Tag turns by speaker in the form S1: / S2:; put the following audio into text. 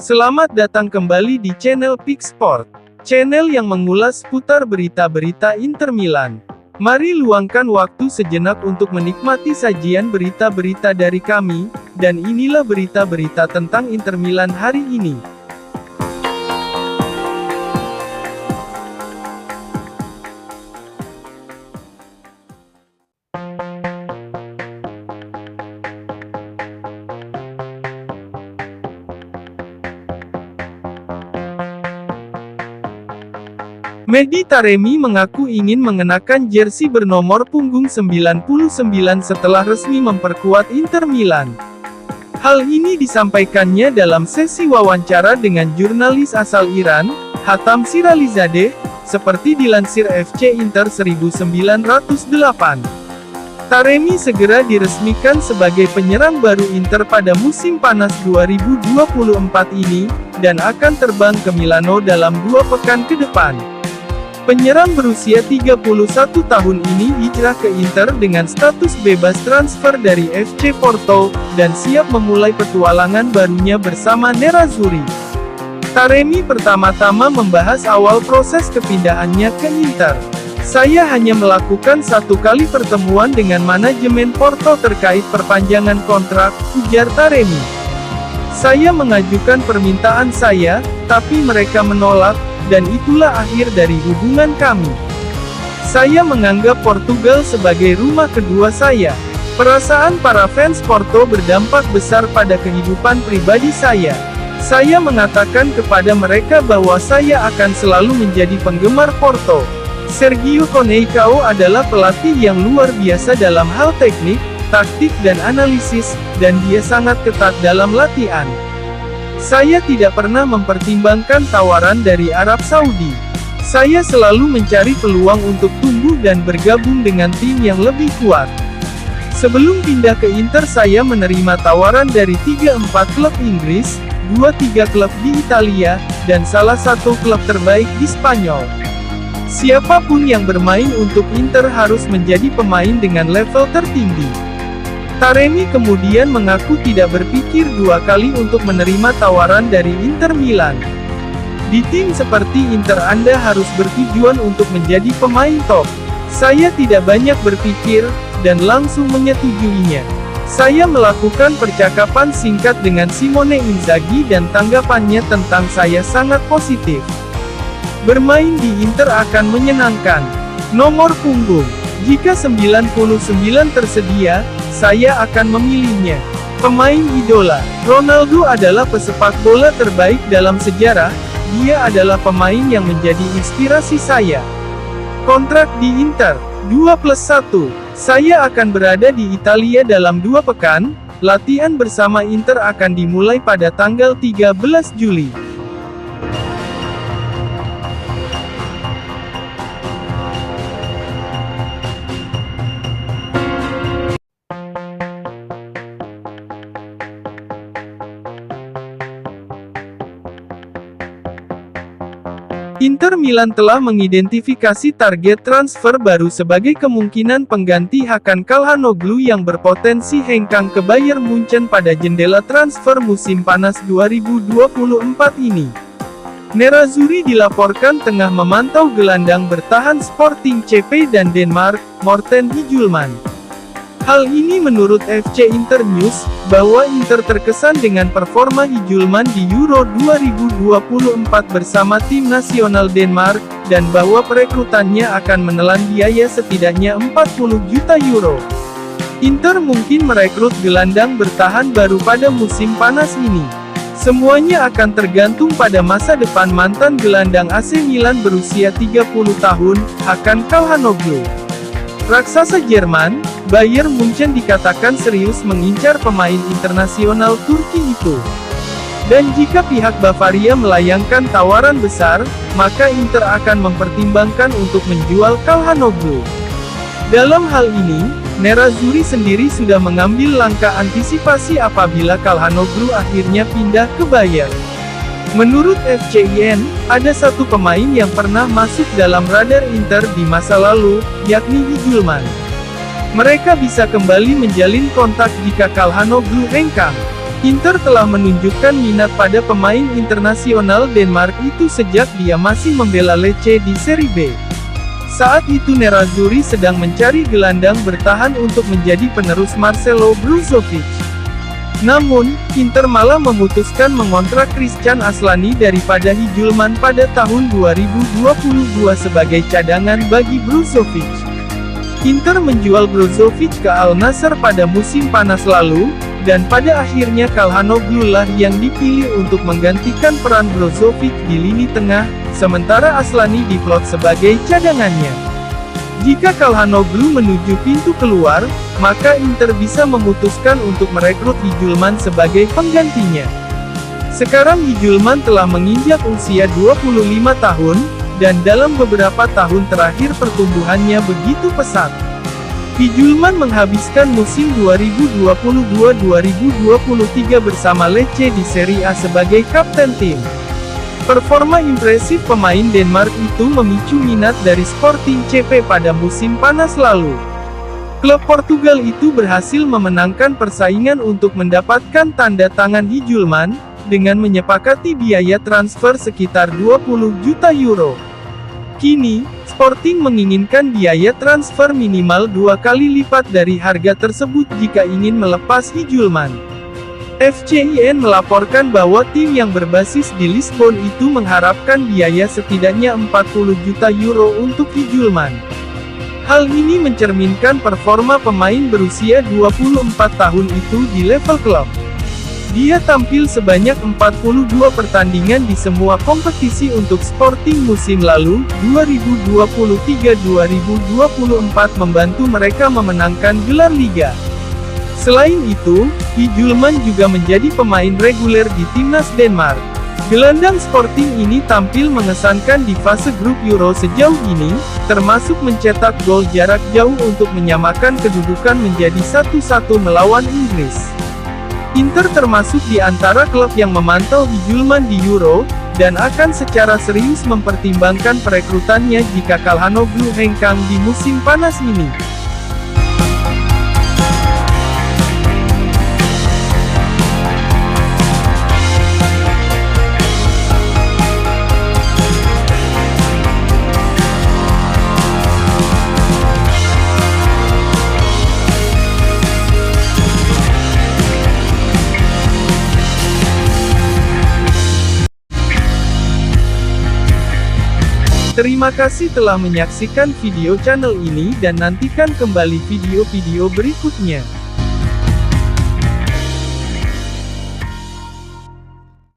S1: Selamat datang kembali di channel Pick Sport, channel yang mengulas seputar berita-berita Inter Milan. Mari luangkan waktu sejenak untuk menikmati sajian berita-berita dari kami, dan inilah berita-berita tentang Inter Milan hari ini. Mehdi Taremi mengaku ingin mengenakan jersey bernomor punggung 99 setelah resmi memperkuat Inter Milan. Hal ini disampaikannya dalam sesi wawancara dengan jurnalis asal Iran, Hatam Siralizadeh, seperti dilansir FC Inter 1908. Taremi segera diresmikan sebagai penyerang baru Inter pada musim panas 2024 ini, dan akan terbang ke Milano dalam 2 pekan ke depan. Penyerang berusia 31 tahun ini hijrah ke Inter dengan status bebas transfer dari FC Porto, dan siap memulai petualangan barunya bersama Nerazzurri. Taremi pertama-tama membahas awal proses kepindahannya ke Inter. "Saya hanya melakukan 1 kali pertemuan dengan manajemen Porto terkait perpanjangan kontrak," ujar Taremi. "Saya mengajukan permintaan saya, tapi mereka menolak, dan itulah akhir dari hubungan kami. Saya menganggap Portugal sebagai rumah kedua saya. Perasaan para fans Porto berdampak besar pada kehidupan pribadi saya. Saya mengatakan kepada mereka bahwa saya akan selalu menjadi penggemar Porto. Sergio Conceição adalah pelatih yang luar biasa dalam hal teknik, taktik dan analisis, dan dia sangat ketat dalam latihan. Saya tidak pernah mempertimbangkan tawaran dari Arab Saudi. Saya selalu mencari peluang untuk tumbuh dan bergabung dengan tim yang lebih kuat. Sebelum pindah ke Inter saya menerima tawaran dari 3-4 klub Inggris, 2-3 klub di Italia, dan salah satu klub terbaik di Spanyol. Siapapun yang bermain untuk Inter harus menjadi pemain dengan level tertinggi." Taremi kemudian mengaku tidak berpikir 2 kali untuk menerima tawaran dari Inter Milan. "Di tim seperti Inter Anda harus bertujuan untuk menjadi pemain top. Saya tidak banyak berpikir, dan langsung menyetujuinya. Saya melakukan percakapan singkat dengan Simone Inzaghi dan tanggapannya tentang saya sangat positif. Bermain di Inter akan menyenangkan. Nomor punggung. Jika 99 tersedia, saya akan memilihnya." Pemain idola. Ronaldo adalah pesepak bola terbaik dalam sejarah, dia adalah pemain yang menjadi inspirasi saya. Kontrak di Inter, 2+1. Saya akan berada di Italia dalam 2 pekan, latihan bersama Inter akan dimulai pada tanggal 13 Juli. Inter Milan telah mengidentifikasi target transfer baru sebagai kemungkinan pengganti Hakan Calhanoglu yang berpotensi hengkang ke Bayern Munchen pada jendela transfer musim panas 2024 ini. Nerazzurri dilaporkan tengah memantau gelandang bertahan Sporting CP dan Denmark, Morten Hjulmand. Hal ini menurut FC Inter News, bahwa Inter terkesan dengan performa Hjulmand di Euro 2024 bersama tim nasional Denmark, dan bahwa perekrutannya akan menelan biaya setidaknya 40 juta euro. Inter mungkin merekrut gelandang bertahan baru pada musim panas ini. Semuanya akan tergantung pada masa depan mantan gelandang AC Milan berusia 30 tahun, Hakan Calhanoglu. Raksasa Jerman, Bayern Munchen dikatakan serius mengincar pemain internasional Turki itu. Dan jika pihak Bavaria melayangkan tawaran besar, maka Inter akan mempertimbangkan untuk menjual Calhanoglu. Dalam hal ini, Nerazzurri sendiri sudah mengambil langkah antisipasi apabila Calhanoglu akhirnya pindah ke Bayern. Menurut FCIN, ada 1 pemain yang pernah masuk dalam radar Inter di masa lalu, yakni Hjulmand. Mereka bisa kembali menjalin kontak jika Calhanoglu hengkang. Inter telah menunjukkan minat pada pemain internasional Denmark itu sejak dia masih membela Lecce di Serie B. Saat itu Nerazzurri sedang mencari gelandang bertahan untuk menjadi penerus Marcelo Brozovic. Namun, Inter malah memutuskan mengontrak Christian Aslani daripada Hijulman pada tahun 2022 sebagai cadangan bagi Brozovic. Inter menjual Brozovic ke Al Nassr pada musim panas lalu, dan pada akhirnya Calhanoglu lah yang dipilih untuk menggantikan peran Brozovic di lini tengah, sementara Aslani diplot sebagai cadangannya. Jika Calhanoglu menuju pintu keluar, maka Inter bisa memutuskan untuk merekrut Hijulman sebagai penggantinya. Sekarang Hijulman telah menginjak usia 25 tahun, dan dalam beberapa tahun terakhir pertumbuhannya begitu pesat. Hijulman menghabiskan musim 2022-2023 bersama Lecce di Serie A sebagai kapten tim. Performa impresif pemain Denmark itu memicu minat dari Sporting CP pada musim panas lalu. Klub Portugal itu berhasil memenangkan persaingan untuk mendapatkan tanda tangan Hijulman, dengan menyepakati biaya transfer sekitar 20 juta euro. Kini, Sporting menginginkan biaya transfer minimal 2 kali lipat dari harga tersebut jika ingin melepas Hijulman. FCIN melaporkan bahwa tim yang berbasis di Lisbon itu mengharapkan biaya setidaknya 40 juta euro untuk Hijulman. Hal ini mencerminkan performa pemain berusia 24 tahun itu di level klub. Dia tampil sebanyak 42 pertandingan di semua kompetisi untuk Sporting musim lalu, 2023-2024 membantu mereka memenangkan gelar Liga. Selain itu, Hijulman juga menjadi pemain reguler di timnas Denmark. Gelandang Sporting ini tampil mengesankan di fase grup Euro sejauh ini, termasuk mencetak gol jarak jauh untuk menyamakan kedudukan menjadi 1-1 melawan Inggris. Inter termasuk di antara klub yang memantau Hijulman di Euro, dan akan secara serius mempertimbangkan perekrutannya jika Calhanoglu hengkang di musim panas ini. Terima kasih telah menyaksikan video channel ini dan nantikan kembali video-video berikutnya.